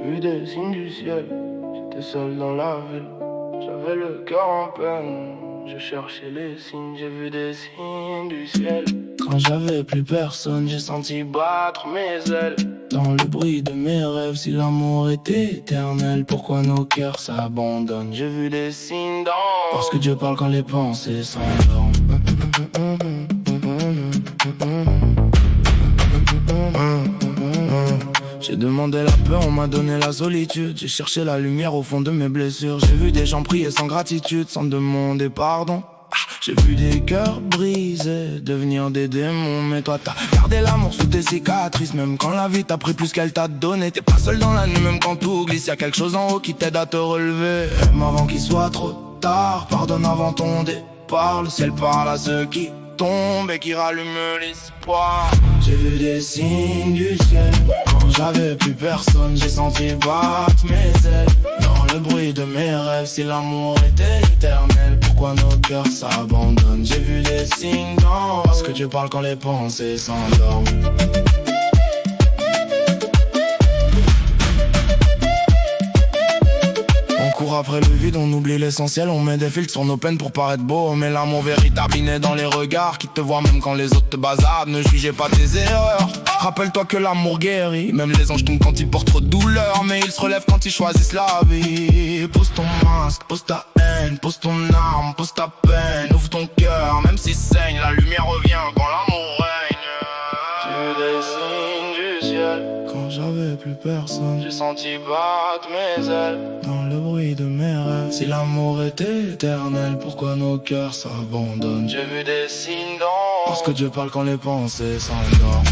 J'ai vu des signes du ciel, j'étais seul dans la ville. J'avais le cœur en peine, je cherchais les signes, j'ai vu des signes du ciel. Quand j'avais plus personne, j'ai senti battre mes ailes. Dans le bruit de mes rêves, si l'amour était éternel, pourquoi nos cœurs s'abandonnent? J'ai vu des signes dans... Parce que Dieu parle quand les pensées s'endorment. J'ai demandé la peur, on m'a donné la solitude. J'ai cherché la lumière au fond de mes blessures. J'ai vu des gens prier sans gratitude, sans demander pardon. J'ai vu des cœurs brisés devenir des démons. Mais toi t'as gardé l'amour sous tes cicatrices. Même quand la vie t'a pris plus qu'elle t'a donné. T'es pas seul dans la nuit même quand tout glisse. Y'a quelque chose en haut qui t'aide à te relever. Aime avant qu'il soit trop tard, pardonne avant ton départ. Le ciel parle à ceux qui tombent et qui rallument l'espoir. J'ai vu des signes du ciel. Quand j'avais plus personne, j'ai senti battre mes ailes. Dans le bruit de mes rêves, si l'amour était éternel, pourquoi nos cœurs s'abandonnent? J'ai vu des signes dans... Parce que Dieu parle quand les pensées s'endorment. On court après le vide, on oublie l'essentiel. On met des filtres sur nos peines pour paraître beau. Mais l'amour véritable il naît dans les regards qui te voient même quand les autres te bazardent. Ne jugez pas tes erreurs. Rappelle-toi que l'amour guérit. Même les anges tombent quand ils portent trop de douleur, mais ils se relèvent quand ils choisissent la vie. Pose ton masque, pose ta haine, pose ton arme, pose ta peine. Ouvre ton cœur, même s'il saigne, la lumière revient quand l'amour règne. J'ai vu des signes du ciel. Quand j'avais plus personne, j'ai senti battre mes ailes. Dans le bruit de mes rêves, si l'amour était éternel, pourquoi nos cœurs s'abandonnent? J'ai vu des signes dans... Parce que Dieu parle quand les pensées s'endorment.